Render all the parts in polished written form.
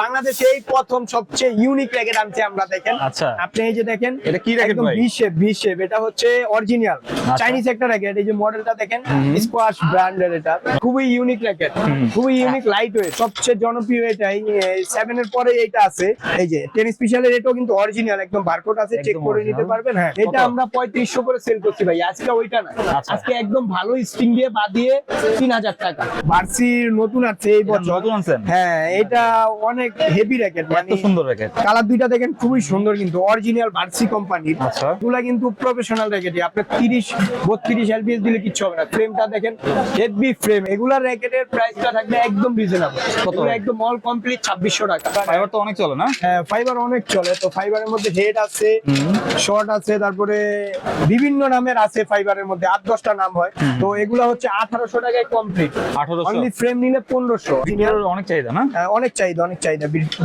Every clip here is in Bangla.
বাংলাদেশে এই প্রথম সবচেয়ে ইউনিক র্যাকেট আনছে আমরা। দেখেন আচ্ছা, আপনি এই যে দেখেন এটা কি র্যাকেট ভাই? ভি শেপ, এটা হচ্ছে অরিজিনাল চাইনিজ একটা র্যাকেট। এই যে মডেলটা দেখেন, স্কোয়াশ ব্র্যান্ডের, এটা খুবই ইউনিক র্যাকেট, খুবই ইউনিক, লাইট ওয়েট, সবচেয়ে জনপ্রিয় এটাই। 7 এর পরে এইটা আছে। এই যে 10 স্পেশালের এটাও কিন্তু অরিজিনাল, একদম বারকোড আছে, চেক করে নিতে পারবেন। হ্যাঁ, এটা আমরা 3500 করে সেল করছি ভাই। আজকে ওইটা না, আজকে একদম ভালো স্ট্রিং দিয়ে বাঁধিয়ে 3000 টাকা। বার্সির নতুন আছে এই বছর। নতুন আনছেন? হ্যাঁ, এটা অনেক হেভি র্যাকেট, এত সুন্দর র্যাকেট। কালার দুইটা দেখেন খুবই সুন্দর, কিন্তু অরিজিনাল বার্সি কোম্পানির। আচ্ছা, এগুলা কিন্তু প্রফেশনাল র্যাকেট। আপনার 30-32 এলবিএস দিলে কিচ্ছু হবে না। ফ্রেমটা দেখেন হেভি ফ্রেম। এগুলা র্যাকেটের প্রাইসটা থাকবে একদম রিজনেবল, কত? একদম অল কমপ্লিট 2600 টাকা। ফাইবার তো অনেক চলে না? হ্যাঁ, ফাইবার অনেক চলে। তো ফাইবারের মধ্যে হেড আছে, শর্ট আছে, তারপরে বিভিন্ন নামের আছে ফাইবারের মধ্যে, 8-10টা নাম হয়। তো এগুলা হচ্ছে 1800 টাকায় কমপ্লিট। 1800 অনলি ফ্রেম নিলে 1500। অনেক চাহিদা না? অনেক চাহিদা, অনেক চাহিদা।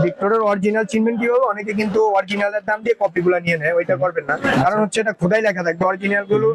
ভিক্টরের অরিজিনাল চিনবেন কিভাবে? অনেকে কিন্তু অরিজিনালের দাম দিয়ে কপি গুলা নিয়ে নেয়, ওইটা করবেন না। কারণ হচ্ছে এটা খোদাই লেখা থাকবে, অরিজিনাল গুলো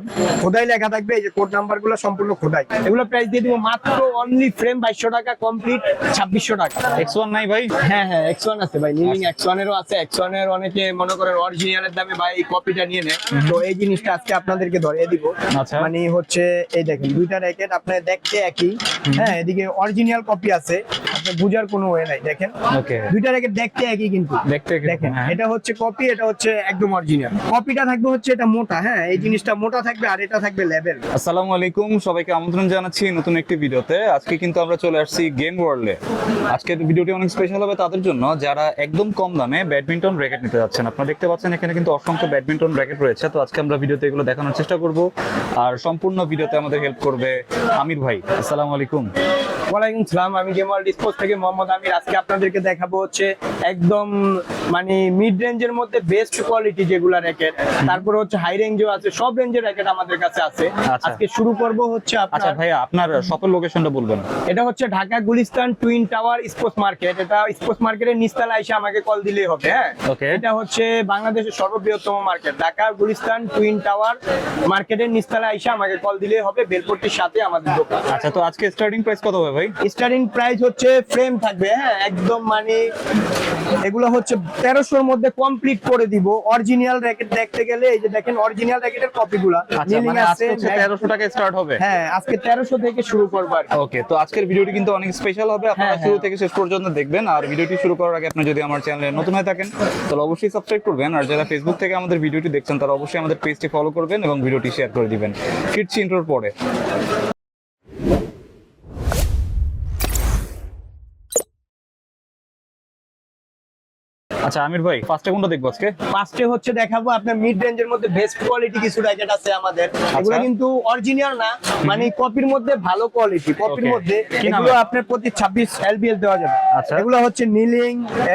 খোদাই লেখা থাকবে। এই যে কোড নাম্বার গুলো সম্পূর্ণ খোদাই। এগুলো প্রাইস দিয়ে দিব মাত্র অনলি ফ্রেম 2200 টাকা, কমপ্লিট 2600 টাকা। X1 নাই ভাই? হ্যাঁ হ্যাঁ, X1 আছে ভাই, নিলিং X1 এরও আছে। X1 এর অনেকে মনে করেন অরিজিনালের দামে ভাই এই কপিটা নিয়ে নেয়। তো এই জিনিসটা আজকে আপনাদেরকে ধরিয়ে দিব। আচ্ছা, মানে হচ্ছে এই দেখেন দুইটা র্যাকেট আপনার দেখতে একই। হ্যাঁ, এদিকে অরিজিনাল কপি আছে, আপনি বুঝার কোনো ওয়ে নাই। দেখেন ওকে, দুইটা র্যাকেট দেখতে একই, কিন্তু দেখতে দেখেন হ্যাঁ। এটা হচ্ছে কপি, এটা হচ্ছে একদম অরিজিনাল। কপিটা থাকবে হচ্ছে এটা মোটা, হ্যাঁ এই জিনিসটা মোটা থাকবে, আর এটা থাকবে লেভেল। আসসালামু আলাইকুম, সবাইকে আমন্ত্রণ জানাচ্ছি নতুন একটি ভিডিওতে। আজকে কিন্তু আমরা চলে আসছি গেম ওয়ার্ল্ডে। আজকের ভিডিওটি অনেক স্পেশাল হবে তাদের জন্য যারা একদম কম দামে ব্যাডমিন্টন র্যাকেট নিতে যাচ্ছেন। আপনারা দেখতে পাচ্ছেন এখানে কিন্তু অসংখ্য ব্যাডমিন্টন র্যাকেট রয়েছে। তো আজকে আমরা ভিডিওতে এগুলো দেখানোর চেষ্টা করব, আর সম্পূর্ণ ভিডিওতে আমাদের হেল্প করবে আমির ভাই। আসসালামু আলাইকুম। ওয়ালাইকুম সালাম, আমি গেম ওয়ার্ল্ড স্পোর্টস থেকে মোহাম্মদ আমির। আজকে আপনাদেরকে দেখাবো হচ্ছে একদম মানে মিড রেঞ্জের মধ্যে বেস্ট কোয়ালিটি যেগুলা র্যাকেট, তারপরে হচ্ছে হাই রেঞ্জও আছে, সব রেঞ্জের র্যাকেট আমাদের কাছে আছে। আচ্ছা। আজকে শুরু করব হচ্ছে আচ্ছা ভাইয়া, আপনার শপের লোকেশনটা বলবেন? এটা হচ্ছে Dhaka Gulistan twin tower sports market. এটা স্পোর্টস মার্কেটের নিচতলা এসে আমাকে কল দিলেই হবে। হ্যাঁ, ওকে। এটা হচ্ছে বাংলাদেশের সর্ববৃহত্তম market, Dhaka Gulistan twin tower মার্কেটের নিচতলা এসে আমাকে কল দিলেই হবে। বেলপট্টির সাথে আমাদের দোকান। আচ্ছা, তো আজকে স্টার্টিং প্রাইস কত হবে ভাই? স্টার্টিং প্রাইস হচ্ছে ফ্রেম থাকবে, হ্যাঁ একদম মানে এগুলো হচ্ছে 1300 মধ্যে কমপ্লিট করে দিব। অরিজিনাল র্যাকেট দেখতে গেলে এই যে দেখেন অরিজিনাল র্যাকেটের কপিগুলো আচ্ছা, মানে আজকে হচ্ছে 1300 টাকায় স্টার্ট হবে? হ্যাঁ, আজকে 1300 থেকে শুরু করব আর কি। ওকে, তো আজকের ভিডিওটি কিন্তু অনেক স্পেশাল হবে। আপনারা শুরু থেকে শেষ পর্যন্ত দেখবেন। আর ভিডিওটি শুরু করার আগে আপনি যদি আমার চ্যানেলে নতুন হয়ে থাকেন তাহলে অবশ্যই সাবস্ক্রাইব করবেন। আর যারা ফেসবুক থেকে আমাদের ভিডিওটি দেখছেন তারা অবশ্যই আমাদের পেজটি ফলো করবেন এবং ভিডিওটি শেয়ার করে দিবেন। ফিরছি ইন্ট্রোর পরে। আচ্ছা আমির ভাই, ফার্স্টে কোনটা দেখবো আজকে? ফার্স্টে হচ্ছে দেখাবো আপনার মিড রেঞ্জের মধ্যে বেস্ট কোয়ালিটি কিছু র্যাকেট আছে আমাদের। এগুলো কিন্তু অরিজিনাল না, মানে কপির মধ্যে ভালো কোয়ালিটি। কপির Okay. মধ্যে কি নাম? এগুলো আপনার প্রতি 26 এলবিএস দেওয়া যাবে। আচ্ছা। এগুলো হচ্ছে নিলিং,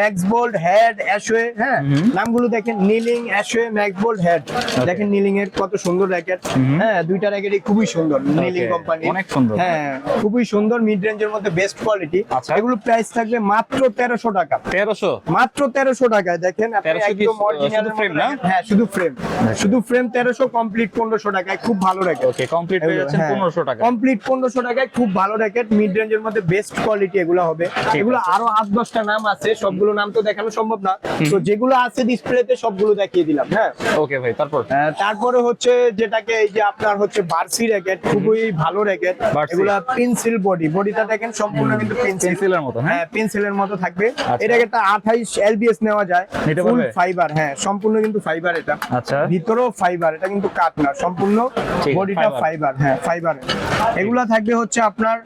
এক্সবোল্ড, হেড, অ্যাশওয়ে। হ্যাঁ, নামগুলো দেখেন, নিলিং, অ্যাশওয়ে, ম্যাক্সবোল্ড, হেড। দেখেন নিলিং এর কত সুন্দর র্যাকেট। হ্যাঁ, দুইটা র্যাকেটই খুবই সুন্দর, নিলিং Okay. কোম্পানি, অনেক সুন্দর। হ্যাঁ খুবই সুন্দর, মিড রেঞ্জের মধ্যে বেস্ট কোয়ালিটি। আচ্ছা। এগুলো প্রাইস থাকবে মাত্র 1300 টাকা। 1300? মাত্র 1300 টাকায়। দেখেন আপনি 1300 কি একদম অরিজিনাল শুধু frame না? হ্যাঁ, শুধু ফ্রেম, শুধু ফ্রেম 1300, কমপ্লিট 1500 টাকায়। খুব ভালো র্যাকেট। ওকে, কমপ্লিট হয়ে যাচ্ছে 1500 টাকা। কমপ্লিট 1500 টাকায় খুব ভালো র্যাকেট, মিড রেঞ্জের মধ্যে বেস্ট কোয়ালিটি এগুলো হবে। এগুলো আরো 8-10টা নাম আছে, সবগুলো নাম তো দেখানো সম্ভব না। তো যেগুলো আছে ডিসপ্লেতে সবগুলো দেখিয়ে দিলাম। হ্যাঁ, ওকে ভাই, তারপর? তারপরে হচ্ছে যেটাকে এই যে আপনার হচ্ছে ভার্সি র্যাকেট, খুবই ভালো র্যাকেট। ভার্সি। এগুলা পেন্সিল বডিটা দেখেন সম্পূর্ণ কিন্তু পেন্সিলের মতো। হ্যাঁ, পেন্সিলের মতো থাকবে। আচ্ছা। এটা একটা 28 এলবিএস নেওয়া যায়, নিতে ফুল পারবে? ফাইবার। হ্যাঁ, সম্পূর্ণ কিন্তু ফাইবার। এটা আচ্ছা, ভিতরেও ফাইবার, এটা কিন্তু কাট না, সম্পূর্ণ ঠিক, বডিটা fiber। ফাইবার। হ্যাঁ, ফাইবার। এগুলা থাকবে হচ্ছে আপনার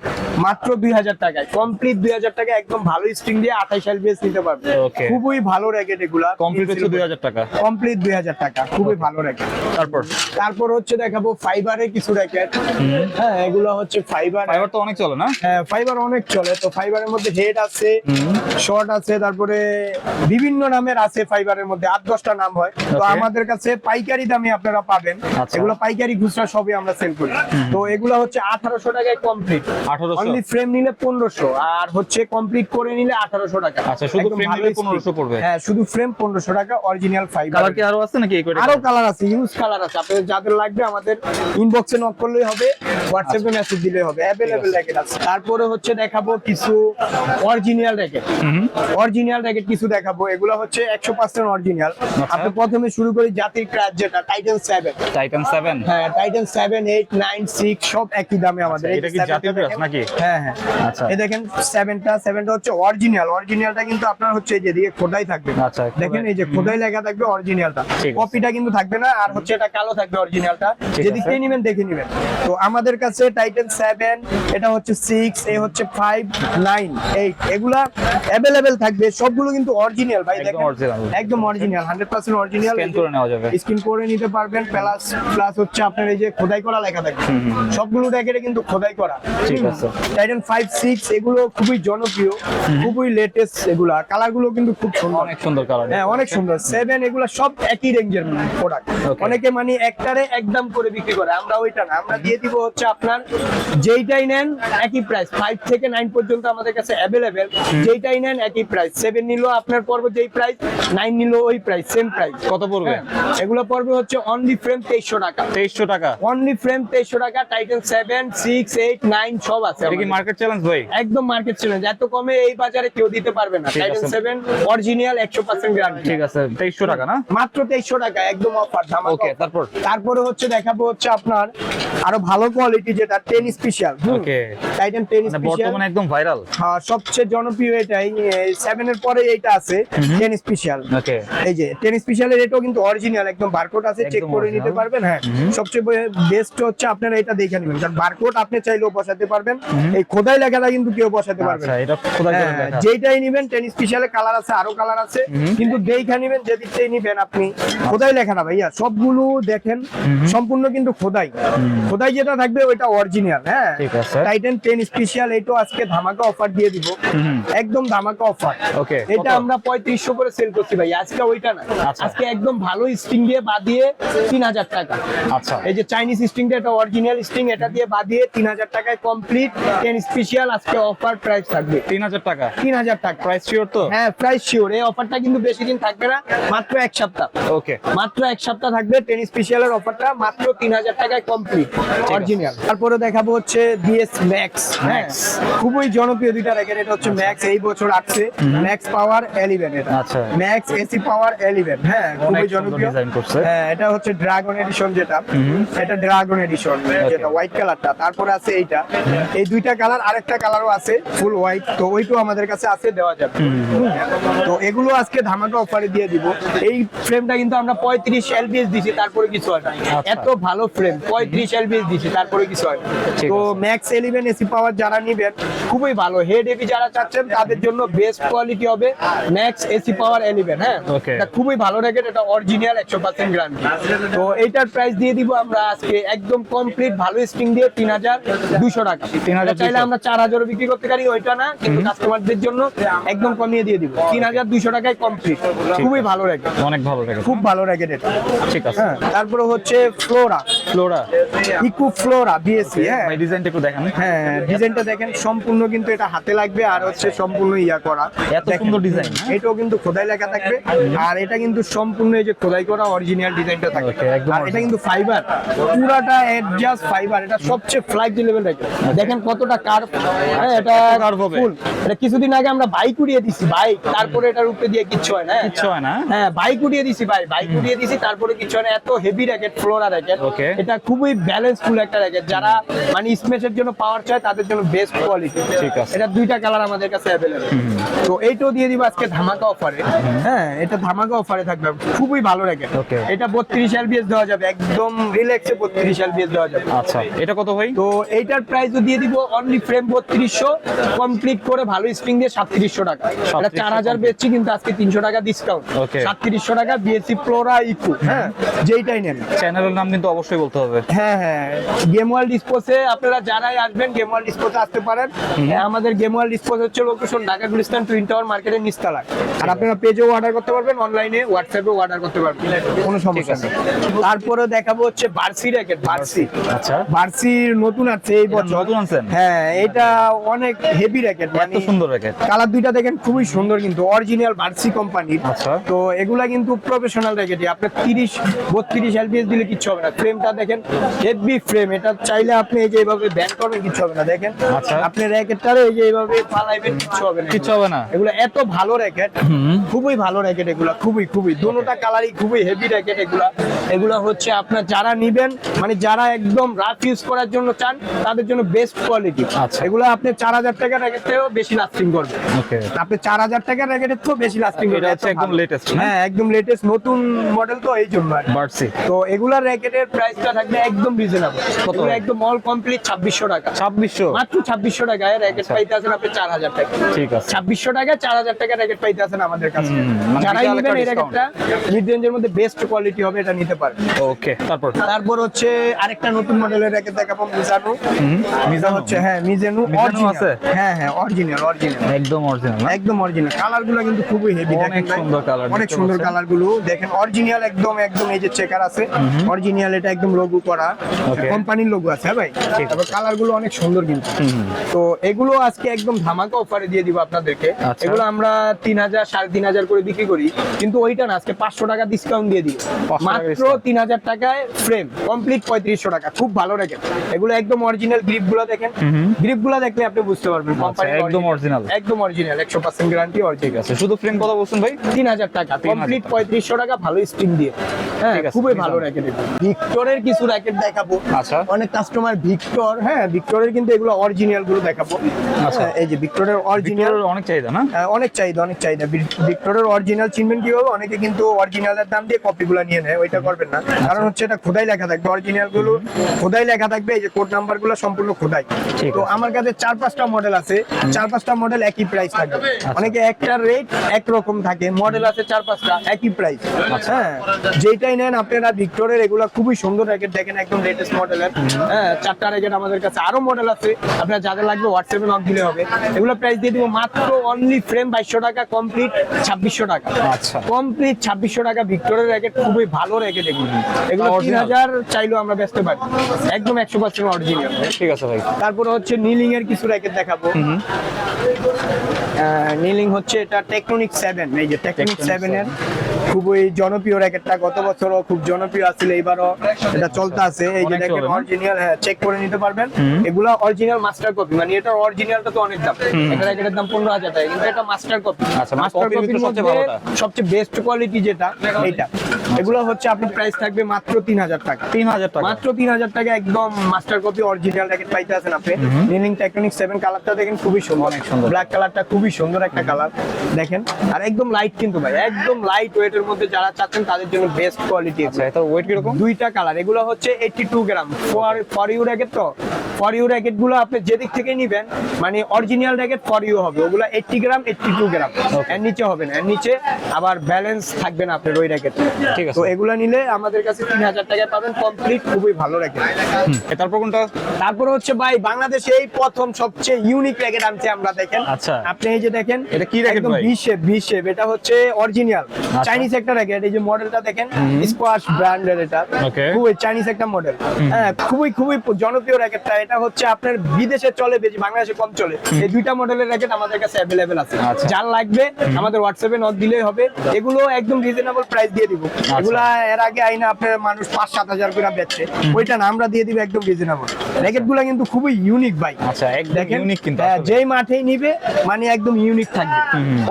মাত্র 2000 টাকায়, কমপ্লিট 2000 টাকা, একদম ভালো স্ট্রিং দিয়ে 28 এলবিএস নিতে পারবে। Okay. খুবই ভালো র্যাকেট এগুলা। কমপ্লিট হচ্ছে 2000 টাকা। কমপ্লিট 2000 টাকা, খুবই ভালো র্যাকেট। তারপর হচ্ছে দেখাবো ফাইবারের কিছু র্যাকেট। হ্যাঁ, এগুলো হচ্ছে ফাইবার। ফাইবার তো অনেক চলে না? হ্যাঁ, ফাইবার অনেক চলে। তো ফাইবারের মধ্যে হেড আছে, শর্ট আছে, তারপরে বিভিন্ন বিভিন্ন নামের আছে ফাইবারের মধ্যে 8-10টা নাম হয়। তো Okay. আমাদের কাছে পাইকারি দামে আপনারা পাবেন। আচ্ছা। এগুলো পাইকারি খুচরা সবই আমরা সেল করি। তো এগুলো হচ্ছে 1800 টাকায় কমপ্লিট। 1800 অনলি ফ্রেম নিলে 1500 আর হচ্ছে কমপ্লিট করে নিলে 1800 টাকা। আচ্ছা, শুধু একদম frame ভালো নিলে স্টিক। 1500 পড়বে। হ্যাঁ, শুধু ফ্রেম 1500 টাকা অরিজিনাল ফাইবার। কালার কি আরো আছে নাকি এই কয়টা? আরো কালার আছে, ইউজ কালার আছে। আপনাদের যাদের লাগবে আমাদের ইনবক্সে নক করলেই হবে, হোয়াটসঅ্যাপে মেসেজ দিলেই হবে। অ্যাভেলেবল র্যাকেট আছে। তারপরে হচ্ছে দেখাবো কিছু অরিজিনাল র্যাকেট। অরিজিনাল র্যাকেট কিছু দেখাবো। এগুলো হচ্ছে 100% অরিজিনাল। আপনি প্রথমে শুরু করি জাতির ক্রাশ, যেটা টাইটান 7। টাইটান 7। হ্যাঁ, টাইটান 7, 8, 9, 6 সব একই দামে আমাদের। আচ্ছা, এটা কি জাতীয় ক্রাশ নাকি? হ্যাঁ হ্যাঁ। আচ্ছা। এই দেখেন 7টা হচ্ছে অরিজিনাল। অরিজিনালটা কিন্তু আপনার হচ্ছে এই যে দিকে খোদাই থাকবে। আচ্ছা, দেখেন এই যে খোদাই লেখা থাকবে অরিজিনালটা। ঠিক আছে। কপিটা কিন্তু থাকবে না, আর হচ্ছে এটা কালো থাকবে অরিজিনালটা। ঠিক যদি আছে। কে নিবেন দেখে নিবেন। তো আমাদের কাছে টাইটান 7, এটা হচ্ছে 6, এই হচ্ছে 5, 9, 8 এগুলা अवेलेबल থাকবে। সবগুলো কিন্তু অরিজিনাল ভাই, একদম দেখেন original। একদম অরিজিনাল, 100% অরিজিনাল। স্ক্যান করে নেওয়া যাবে। স্ক্রিন করে নিতে পারবেন। প্লাস প্লাস হচ্ছে আপনার এই যে খোদাই করা লেখা থাকবে। সবগুলো র্যাকেটে কিন্তু খোদাই করা। ঠিক আছে। টাইটান 5, 6 এগুলো খুবই জনপ্রিয়, খুবই লেটেস্ট। এগুলা কালারগুলো কিন্তু খুব সুন্দর। অনেক সুন্দর কালার। হ্যাঁ, অনেক সুন্দর। 7 এগুলো সব একই রেঞ্জের প্রোডাক্ট। Okay. অনেকে মানে একটারে একদম করে বিক্রি করে, আমরা ওইটা না। আমরা দিয়ে দিব হচ্ছে আপনার যেইটাই নেন একই প্রাইস। 5 থেকে 9 পর্যন্ত আমাদের কাছে अवेलेबल। যেইটাই নেন একই প্রাইস। 7 নিলো আপনার পড়বে যেই প্রাইস, 9 নিলো ওই প্রাইস, সেম প্রাইস। কত পড়বে? এগুলো পড়বে হচ্ছে অনলি ফ্রেম 2300 টাকা। 2300 টাকা। অনলি ফ্রেম 2300 টাকা। টাইটান 7, 6, 8, 9 সব আছে এটা কি আমাদের। মার্কেট চ্যালেঞ্জ ভাই? একদম মার্কেট চ্যালেঞ্জ। এত কমে এই বাজারে কেউ দিতে পারবে না। ঠিক টাইটান আছে। 7 অরিজিনাল 100% গ্যারান্টি। ঠিক আছে, 2300 টাকা না? মাত্র 2300 টাকা, একদম অফার। ওকে, তারপর? তারপরে হচ্ছে দেখাবো হচ্ছে আপনার আরো ভালো কোয়ালিটি, যেটা 10 স্পেশাল। ওকে। টাইটান 10 মানে স্পেশাল বর্তমানে একদম ভাইরাল। সবচেয়ে জনপ্রিয় এটাই। 7 এর পরে এইটা আছে 10 স্পেশাল। ওকে। এই যে 10 স্পেশালের এটাও কিন্তু অরিজিনাল, একদম বারকোড আছে, চেক একদম করে original। নিতে পারবেন। হ্যাঁ, সবচেয়ে বেস্ট হচ্ছে আপনারা এটা দেখে নেবেন, কারণ বারকোড আপনি চাইলেও বসাতে পারবেন। এই খোদাই লেখাটা কিন্তু কেউ বসাতে পারবে আচ্ছা, না। এটা খোদাই করে হ্যাঁ, দেখা। যেইটাই নিবেন 10 স্পেশালে কালার আছে, আরো কালার আছে, কিন্তু যেইখানে নিবেন যেদিকটাই নিবেন আপনি খোদাই লেখা না ভাইয়া। সবগুলো দেখেন সম্পূর্ণ কিন্তু খোদাই। খোদাই যেটা থাকবে ওইটা অরিজিনাল। হ্যাঁ, ঠিক আছে। টাইটান 10 স্পেশাল এইটাও আজকে ধামাকা অফার দিয়ে দিব। একদম ধামাকা অফার। ওকে, এটা কত? আমরা 3500 করে সেল করছি ভাই। আজকে ওইটা না, আচ্ছা। আজকে একদম ভালো স্টিং দিয়ে বাদিয়ে 3000 টাকা। আচ্ছা। এই যে চাইনিজ স্টিংটা, এটা অরিজিনাল স্টিং, এটা দিয়ে বাদিয়ে 3000 টাকায় কমপ্লিট 10 স্পেশাল। আজকে অফার প্রাইস থাকবে 3000 টাকা। 3000 টাকা। প্রাইস শিওর তো? হ্যাঁ, প্রাইস শিওর। এই অফারটা কিন্তু বেশি দিন থাকবে না, মাত্র এক সপ্তাহ। ওকে। মাত্র এক সপ্তাহ থাকবে 10 স্পেশালের অফারটা, মাত্র 3000 টাকায় কমপ্লিট অরিজিনাল। তারপরে দেখাবো হচ্ছে বিএস ম্যাক্স। ম্যাক্স খুবই জনপ্রিয় দুইটা র্যাকেট। এটা হচ্ছে ম্যাক্স, এই বছর আসছে ম্যাক্স পাওয়ার 11। এটা আচ্ছা। ম্যাক্স এসি পাওয়ার 11। হ্যাঁ, খুবই অনেক সুন্দর জনপ্রিয় ডিজাইন করছে। হ্যাঁ, এটা হচ্ছে ড্রাগন এডিশন, যেটা এটা ড্রাগন এডিশন, যেটা হোয়াইট কালারটা। তারপরে আছে এইটা, এই দুইটা কালার, আরেকটা কালারও আছে ফুল হোয়াইট। তো ওইটাও আমাদের কাছে আছে, দেওয়া যাবে। তো এগুলো আজকে ধামাকা অফারে দিয়ে দিব। এই ফ্রেমটা কিন্তু আমরা 35 এলবিএস দিছি, তারপরে কিছু হয় না। আচ্ছা। এত ভালো ফ্রেম, 35 এলবিএস দিছি, তারপরে কিছু হয় না। ঠিক তো আছে। ম্যাক্স 11 এসি পাওয়ার যারা নিবেন খুবই ভালো। হেড হেভি যারা চাচ্ছেন তাদের জন্য বেস্ট কোয়ালিটি হবে ম্যাক্স এসি পাওয়ার 11। হ্যাঁ, Okay. এটা খুবই ভালো র্যাকেট, এটা অরিজিনাল 100% গ্যারান্টি। তো এইটার প্রাইস দিয়ে দিব আমরা আজকে একদম কমপ্লিট ভালো স্টিং দিয়ে 3200 টাকা। 3200 চাইলে আমরা 4000 বিক্রি করতে পারি, ওইটা না, কিন্তু কাস্টমারদের জন্য একদম কমিয়ে দিয়ে দিব 3200 টাকায় কমপ্লিট। খুবই ভালো র্যাকেট, অনেক ভালো লাগে। খুব ভালো র্যাকেট এটা। ঠিক আছে। হ্যাঁ, তারপরে হচ্ছে flora, flora. Eco flora BSc. হ্যাঁ ভাই, ডিজাইনটা একটু দেখান। হ্যাঁ, ডিজাইনটা দেখেন, সম্পূর্ণ কিন্তু এটা হাতে লাগবে, আর হচ্ছে সম্পূর্ণ ইয়া করা। এত সুন্দর ডিজাইন। এটাও কিন্তু খোদাই লেখা থাকবে, আর এটা কিন্তু সম্পূর্ণ এই যে খোদাই করা অরিজিনাল ডিজাইনটা থাকবে। Okay, একদম আর এটা কিন্তু ফাইবার, পুরাটা অ্যাডজাস্ট ফাইবার। এটা সবচেয়ে ফ্লাইট লেভেল র্যাকেট। দেখেন কতটা কার্ভ। হ্যাঁ, এটা curve হবে। ফুল। এটা কিছুদিন আগে আমরা বাইক উড়িয়ে দিছি, বাইক, তারপরে এটার উপরে দিয়ে কিচ্ছু হয় না। কিচ্ছু হয় না? হ্যাঁ, বাইক উড়িয়ে দিছি ভাই, বাইক উড়িয়ে দিছি, তারপরে কিছু হয় না। এত heavy racket, Flora racket. Okay. এটা খুবই ব্যালেন্সফুল একটা র্যাকেট। যারা মানে স্মেশের জন্য পাওয়ার চায় তাদের জন্য বেস্ট কোয়ালিটি। ঠিক আছে। এটা দুইটা কালার আমাদের কাছে अवेलेबल। তো এইটাও দিয়ে দিব আজকে ধামাকা অফারে। হ্যাঁ, এটা ধামাকা অফারে থাকবে, খুবই ভালো র্যাকেট। Okay. এটা 32 এলবিএস দেওয়া যাবে, একদম রিল্যাক্সে 32 এলবিএস দেওয়া যাবে। আচ্ছা, এটা কত ভাই? তো এইটার প্রাইসও দিয়ে দিব অনলি ফ্রেম 3200 কমপ্লিট করে ভালো স্প্রিং দিয়ে 3700 টাকা। এটা 4000 বেচছি, কিন্তু আজকে 300 টাকা ডিসকাউন্ট। Okay. 3700 টাকা বিএসসি ফ্লোরা ইকো। হ্যাঁ, যেইটাই নেন। চ্যানেলের নাম কিন্তু অবশ্যই বলতে হবে। হ্যাঁ হ্যাঁ, গেম ওয়ার্ল্ড ডিসপোসে আপনারা যারাই আসবেন গেম ওয়ার্ল্ড ডিসপোসে আসতে পারেন। আমাদের গেম ওয়ার্ল্ড ডিসপোস হচ্ছে location Dhaka Gulistan twin tower মার্কেটের নিচতলায়। আর আপনারা পেজেও অর্ডার করতে পারবেন, অনলাইনে হোয়াটসঅ্যাপেও অর্ডার করতে পারবেন, কোনো সমস্যা নেই। তারপরে দেখাবো হচ্ছে বার্সি র্যাকেট। বার্সি, আচ্ছা, বার্সির নতুন আছে এই বছর। নতুন আনছেন? হ্যাঁ, এটা অনেক হেভি র্যাকেট, এত সুন্দর র্যাকেট। কালার দুইটা দেখেন খুবই সুন্দর, কিন্তু অরিজিনাল বার্সি কোম্পানির। আচ্ছা, তো এগুলা কিন্তু প্রফেশনাল র্যাকেটই, আপনার 30-32 এলপিএস দিলে কিচ্ছু হবে না। ফ্রেমটা দেখেন হেভি ফ্রেম, এটা চাইলে আপনি এই যে এইভাবে ব্যান্ড করবেন কিচ্ছু হবে না। দেখেন আচ্ছা, আপনি র্যাকেটটারে এই যে এইভাবে পালাইবেন কিচ্ছু হবে না, কিচ্ছু হবে না। এগুলো এত ভালো র্যাকেট, খুবই ভালো র্যাকেট এগুলা, খুবই খুবই দুটোটা কালারই খুবই হেভি র্যাকেট এগুলা। এগুলা হচ্ছে আপনার যারা নিবেন, মানে যারা একদম রাফ ইউজ করার জন্য চান তাদের জন্য বেস্ট কোয়ালিটি। আচ্ছা, এগুলো আপনি 4000 টাকার র্যাকেট থেকেও বেশি লাস্টিং করবে। ওকে, আপনি 4000 টাকার র্যাকেটের থেকেও বেশি লাস্টিং করবে। এটা হচ্ছে একদম লেটেস্ট। হ্যাঁ, একদম লেটেস্ট নতুন মডেল, তো এই জন্য আর কি। বার্সি। তো এগুলার র্যাকেটের প্রাইসটা থাকবে একদম রিজনেবল। কত? এগুলো একদম অল কমপ্লিট 2600 টাকা। 2600? মাত্র 2600 টাকায় র্যাকেট পাইতে আছেন আপনি 4000 টাকা। ঠিক আছে, 2600 টাকায় 4000 টাকা র্যাকেট পাইতে আছেন আমাদের কাছে। মানে যারাই বিশাল নেবেন একটা এই র্যাকেটটা মিড রেঞ্জের মধ্যে বেস্ট কোয়ালিটি হবে, এটা নিতে পারেন। ওকে, তারপর হচ্ছে আরেকটা নতুন মডেলের র্যাকেট দেখাবো, মিজানো। মিজানো হচ্ছে, হ্যাঁ, মিজানো আছে। হ্যাঁ হ্যাঁ, অরিজিনাল একদম অরিজিনাল, একদম অরিজিনাল। কালার গুলো কিন্তু খুবই হেভি, অনেক সুন্দর কালার, অনেক সুন্দর কালার গুলো দেখেন। অরিজিনাল একদম একদম এই যে চেকার আছে, অরিজিনাল, এটা একদম লোগো করা, কোম্পানির লোগো আছে। হ্যাঁ ভাই, তারপর কালার গুলো অনেক সুন্দর কিন্তু। তো এগুলো আজকে একদম ধামাকা অফারে দিয়ে দিব আপনাদেরকে। এগুলো আমরা 3000 3500 করে বিক্রি করি, কিন্তু ওইটা না, আজকে 500 টাকা ডিসকাউন্ট দিয়ে দিই। মাত্র 3000 টাকায় ফ্রেম কমপ্লিট 3500 টাকা। খুব ভালো র্যাকেট এগুলো, একদম অরিজিনাল। গ্রিপ গুলো দেখেন, গ্রিপ গুলো দেখলে আপনি বুঝতে পারবেন কোম্পানি একদম অরিজিনাল, একদম অরিজিনাল, 100% গ্যারান্টি অরিজিনাল। ঠিক আছে, শুধু ফ্রেম কত বলছেন ভাই? 3000 টাকা কমপ্লিট 3500 টাকা, ভালো স্টিং দিয়ে। হ্যাঁ, খুবই ভালো র্যাকেট। ভিক্টরের কিছু র্যাকেট দেখাবো। আচ্ছা, অনেক কাস্টমার ভিক্টর, হ্যাঁ, ভিক্টরের কিন্তু এগুলো অরিজিনাল গুলো দেখাবো। আচ্ছা, এই যে ভিক্টরের অরিজিনাল অনেক চাহিদা না? অনেক চাহিদা, অনেক চাহিদা। ভিক্টরের অরিজিনাল চিনবেন কিভাবে? অনেকে কিন্তু অরিজিনালের দাম দিয়ে কপি গুলো নিয়ে নেয়, ওইটা করবেন না। কারণ হচ্ছে এটা খোদাই লেখা থাকবে, অরিজিনাল গুলো খোদাই লেখা থাকবে, এই যে কোড নাম্বার গুলো সম্পূর্ণ খোদাই। তো আমার কাছে 4-5টা মডেল আছে, 4-5টা মডেল একই প্রাইস থাকবে। অনেকে একটা রেট একরকম থাকে, মডেল আছে 4-5টা একই প্রাইস। হ্যাঁ, যেটাই নেন আপনারা ভিক্টরের, এগুলো খুবই সুন্দর র্যাকেট দেখেন, একদম লেটেস্ট মডেলের। হ্যাঁ, 4টা র্যাকেট আমাদের কাছে, আরো মডেল আছে, আপনার যাদের লাগবে হোয়াটসঅ্যাপে নক দিলে হবে। এগুলো প্রাইস দিয়ে দিব মাত্র অনলি ফ্রেম 2200 টাকা, কমপ্লিট 2600 টাকা। আচ্ছা, কমপ্লিট 2600 টাকা। ভিক্টরের র্যাকেট খুবই ভালো র্যাকেট এগুলো। এগুলো 3000 চাইলেও আমরা বেচতে পারি, একদম 100% অরিজিনাল। ঠিক আছে ভাই। তারপরে হচ্ছে নিলিং এর কিছু র্যাকেট দেখাবো। নিলিং হচ্ছে এটা টেকটনিক 7, এই যে টেকটনিক 7 এর খুবই জনপ্রিয় র্যাকেটটা। গত বছরও খুব জনপ্রিয় আছিল, এবারও এটা চলতে আছে। এই যে দেখেন অরিজিনাল, হ্যাঁ, চেক করে নিতে পারবেন। এগুলা অরিজিনাল মাস্টার কপি, মানে এটা অরিজিনালটা তো অনেক দাম, এটা র্যাকেটের দাম 15000 টাকা, কিন্তু এটা মাস্টার কপি। মাস্টার কপির মধ্যে সবচেয়ে বেস্ট কোয়ালিটি যেটা এইটা। এগুলো হচ্ছে আপনার প্রাইস থাকবে মাত্র 3000 টাকা। 3000 টাকা, মাত্র 3000 টাকা, একদম মাস্টার কপি অরিজিনাল র্যাকেট পাইতে আছেন আপনি। নিলিং টেকটনিক 7 কালারটা দেখেন খুবই সুন্দর, অনেক সুন্দর। ব্ল্যাক কালারটা খুবই সুন্দর একটা কালার দেখেন, আর একদম লাইট কিন্তু ভাই, একদম লাইট ওয়েটের মধ্যে যারা চাচ্ছেন তাদের জন্য বেস্ট কোয়ালিটি। আচ্ছা, এটা ওয়েট কি রকম? দুইটা কালার, এগুলো হচ্ছে 82 গ্রাম। ফর ইউ র্যাকেট, তো ফর ইউ র্যাকেট গুলো আপনি যেদিক থেকে নিবেন, মানে অরিজিনাল র্যাকেট ফর ইউ হবে, ওগুলো 80 গ্রাম 82 গ্রাম, এর নিচে হবে না, এর নিচে আবার ব্যালেন্স থাকবে না আপনার ওই র্যাকেট। ঠিক আছে, তো এগুলো নিলে আমাদের কাছে 3000 টাকায় পাবেন কমপ্লিট, খুবই ভালো র্যাকেট। তারপর কোনটা? তারপর হচ্ছে ভাই, বাংলাদেশে এই প্রথম সবচেয়ে ইউনিক র্যাকেট আনছে আমরা, দেখেন। আচ্ছা, আপনি এই যে দেখেন, এটা কি র্যাকেট ভাই? ভি শেপ, এটা হচ্ছে অরিজিনাল চাইনিজ একটা র্যাকেট। এই যে মডেলটা দেখেন, স্কোয়াশ ব্র্যান্ডের, এটা খুবই চাইনিজ একটা মডেল। হ্যাঁ, খুবই খুবই জনপ্রিয় র্যাকেটটা। এটা হচ্ছে আপনার বিদেশে চলে, বেশি বাংলাদেশে কম চলে। এই দুইটা মডেলের র্যাকেট আমাদের কাছে অ্যাভেলেবেল আছে। যার লাগবে আমাদের হোয়াটসঅ্যাপে নক দিলেই হবে। এগুলো একদম রিজনেবল প্রাইস দিয়ে দিব। এগুলা এর আগে আইনা আপনার মানুষ 5-7 হাজার করে বেচছে, ওইটা না, আমরা দিয়ে দিব একদম রিজনেবল। র্যাকেট গুলা কিন্তু খুবই ইউনিক ভাই। আচ্ছা, একদম ইউনিক কিন্তু। যেই মাঠেই নিবে মানে একদম ইউনিক থাকবে,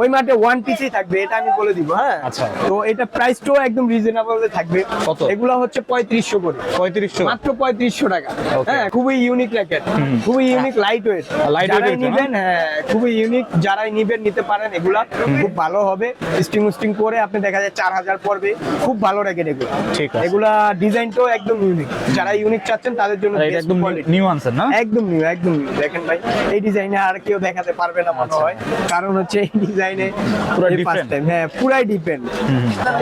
ওই মাঠে ওয়ান পিসই থাকবে, এটা আমি বলে দিব। হ্যাঁ, আচ্ছা, তো এটা প্রাইসটাও একদম রিজনেবল থাকবে। কত? এগুলা হচ্ছে 3500 করে। 3500, মাত্র 3500 টাকা। হ্যাঁ, খুবই ইউনিক র্যাকেট, খুবই ইউনিক, লাইট ওয়েট। যারাই নিবেন, হ্যাঁ, খুবই ইউনিক, যারাই নিবেন নিতে পারেন। এগুলা খুব ভালো হবে, স্টিং করে আপনি দেখা যায় 4000 পড়বে। খুব ভালো র্যাকেট এগুলো। ঠিক আছে, এগুলা ডিজাইনটাও একদম ইউনিক, যারা ইউনিক চাচ্ছেন তাদের জন্য একদম নিউ আনসার না? একদম নিউ, একদম নিউ। দেখেন ভাই, এই ডিজাইনে আর কেউ দেখাতে পারবে না মনে হয়, কারণ হচ্ছে এই ডিজাইনে পুরো ডিফারেন্ট। হ্যাঁ, পুরাই ডিপেন্ড।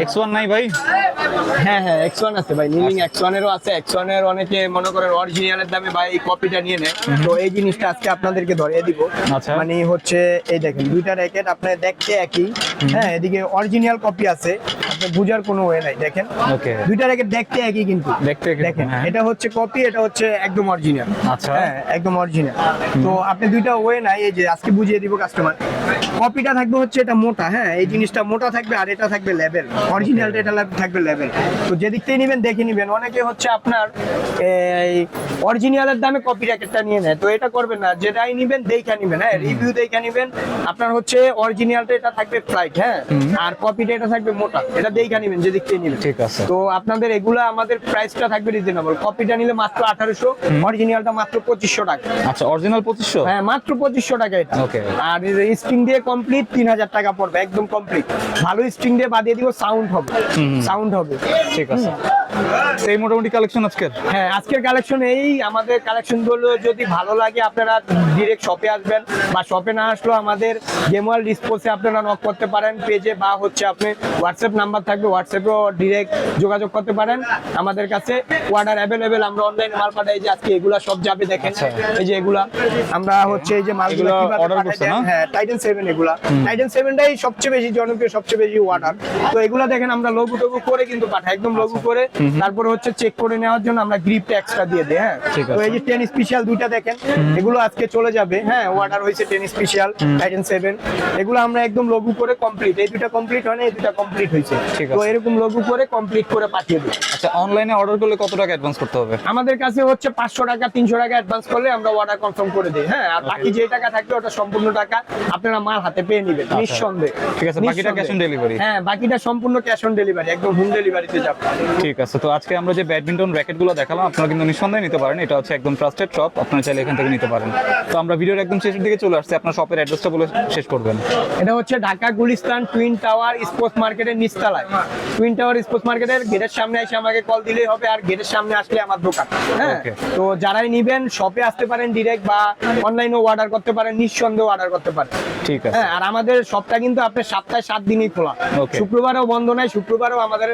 X1 নাই ভাই? হ্যাঁ হ্যাঁ, X1 আছে ভাই, নিলিং X1 এরও আছে। X1 এর অনেকে মনে করেন অরিজিনালের দামে ভাই কপিটা নিয়ে নেয়। তো এই জিনিসটা আজকে আপনাদেরকে ধরিয়ে দিব। আচ্ছা। মানে হচ্ছে এই দেখেন দুইটা র্যাকেট আপনার দেখতে একই, হ্যাঁ এদিকে অরিজিনাল কপি আছে, আপনি বুঝার কোনো ওয়ে নাই। দেখেন ওকে, দুইটা র্যাকেট দেখতে একই কিন্তু দেখতে একই, দেখেন হ্যাঁ। এটা হচ্ছে কপি, এটা হচ্ছে একদম অরিজিনাল। আচ্ছা। হ্যাঁ একদম অরিজিনাল। তো আপনি দুইটা ওয়ে নাই, এই যে আজকে বুঝিয়ে দিব কাস্টমার। কপিটা থাকবে হচ্ছে এটা মোটা, হ্যাঁ এই জিনিসটা মোটা থাকবে, আর এটা থাকবে লেভেল, অরিজিনালটা এটা থাকবে লেভেল। তো যেদিক থেকে নিবেন দেখে নিবেন। অনেকে হচ্ছে আপনার এই অরিজিনালের দামে কপি র্যাকেটটা নিয়ে নেয়, তো এটা করবেন না, যেটাই নিবেন দেখে নিবেন, হ্যাঁ রিভিউ দেখে নিবেন। আপনার হচ্ছে অরিজিনালটা এটা থাকবে ফ্লাইট, হ্যাঁ আর কপিটা এটা থাকবে মোটা, এটা দেখে নিবেন যেদিক থেকে নিবেন। ঠিক আছে। তো আপনাদের এগুলা আমাদের প্রাইসটা থাকবে রিজনেবল। কপিটা নিলে মাত্র 1800, অরিজিনালটা মাত্র 2500 টাকা। আচ্ছা, অরিজিনাল 2500? হ্যাঁ মাত্র 2500 টাকা এটা। Okay. আর স্ট্রিং দিয়ে কমপ্লিট 3000 টাকা পড়বে, একদম কমপ্লিট। ভালো স্ট্রিং দিয়ে বাদিয়ে দিব, সাউন্ড হবে, সাউন্ড হবে। ঠিক আছে, এই মোটামুটি কালেকশন আজকের। হ্যাঁ আজকের কালেকশন এই। আমাদের কালেকশন গুলো যদি ভালো লাগে আপনারা ডিরেক্ট শপে আসবেন, বা শপে না আসলেও আমাদের গেম ওয়ার্ল্ড ডিসপোসে আপনারা নক করতে পারেন পেজে, বা হচ্ছে আপনি হোয়াটসঅ্যাপ নাম্বার থাকবে, হোয়াটসঅ্যাপেও ডিরেক্ট যোগাযোগ করতে পারেন আমাদের কাছে। অর্ডার অ্যাভেলেবেল, আমরা অনলাইনে মাল পাঠাই। যে আজকে এগুলা সব যাবে দেখেন, আচ্ছা। এই যে এগুলা আমরা হচ্ছে এই যে মালগুলো এগুলো কিভাবে order পাঠাই করছে দেন। না? হ্যাঁ টাইটান 7 এগুলা, টাইটান 7টাই সবচেয়ে বেশি জনপ্রিয়, সবচেয়ে বেশি অর্ডার। তো এগুলা দেখেন আমরা লোগো টোগো করে কিন্তু পাঠাই, একদম লোগো করে। তারপরে হচ্ছে চেক করে নেওয়ার জন্য আমরা গ্রিপটা এক্সট্রা দিয়ে দিই। হ্যাঁ ঠিক তো আছে। এই যে 10 স্পেশাল দুইটা দেখেন, এগুলো আজকে চলে যাবে। হ্যাঁ অর্ডার হয়েছে 10 স্পেশাল টাইটান 7, এগুলো আমরা একদম লোগো করে কমপ্লিট। এই দুইটা কমপ্লিট হয় না, এই দুইটা কমপ্লিট হয়েছে। ঠিক তো আছে। এরকম লোগো করে কমপ্লিট করে পাঠিয়ে দিই। আচ্ছা, অনলাইনে অর্ডার করলে কত টাকা অ্যাডভান্স করতে হবে? আমাদের কাছে হচ্ছে 500 টাকা 300 টাকা অ্যাডভান্স করলে আমরা অর্ডার কনফার্ম করে দিই। হ্যাঁ আর বাকি যে টাকা থাকবে ওটা সম্পূর্ণ টাকা আপনারা মাল হাতে পেয়ে নেবেন নিঃসন্দেহে। ঠিক আছে, বাকিটা ক্যাশ অন ডেলিভারি? হ্যাঁ বাকিটা সম্পূর্ণ ক্যাশ অন ডেলিভারি, একদম হোম ডেলিভারিতে যাবে। ঠিক আছে। তো আজকে আমরা যে ব্যাডমিন্টন র্যাকেটগুলো দেখালাম, আপনারা কিন্তু নিঃসন্দেহে নিতে পারেন। এটা হচ্ছে একদম ট্রাস্টেড শপ, আপনারা চাইলে এখান থেকে নিতে পারেন। তো আমরা ভিডিওর একদম শেষের দিকে চলে আসছি, আপনার শপের অ্যাড্রেসটা বলে শেষ করবেন। এটা হচ্ছে Dhaka Gulistan twin tower sports মার্কেটের নিচতলায়। টুইন টাওয়ার স্পোর্টস মার্কেটের গেটের সামনে এসে আমাকে কল দিলেই হবে, আর গেটের সামনে আসলে আমার দোকান। হ্যাঁ Okay. তো যারাই নিবেন শপে আসতে পারেন ডিরেক্ট, বা অনলাইনেও অর্ডার করতে পারেন, নিঃসন্দেহে অর্ডার করতে পারেন। ঠিক আছে। হ্যাঁ আর আমাদের শপটা কিন্তু আপনার সপ্তাহে 7 দিনই খোলা। Okay. শুক্রবারেও বন্ধ নাই, শুক্রবারেও আমাদের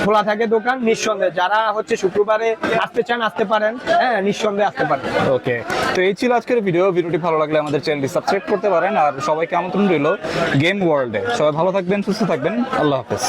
খোলা থাকে দোকান। নিঃসন্দেহে যারা হচ্ছে শুক্রবারে আসতে চান আসতে পারেন, হ্যাঁ নিঃসন্দেহে আসতে পারেন। ওকে, তো এই ছিল আজকের ভিডিওটি ভালো লাগলে আমাদের চ্যানেলটি সাবস্ক্রাইব করতে পারেন। আর সবাইকে আমন্ত্রণ রইল গেম ওয়ার্ল্ডে। সবাই ভালো থাকবেন, সুস্থ থাকবেন, আল্লাহ হাফেজ।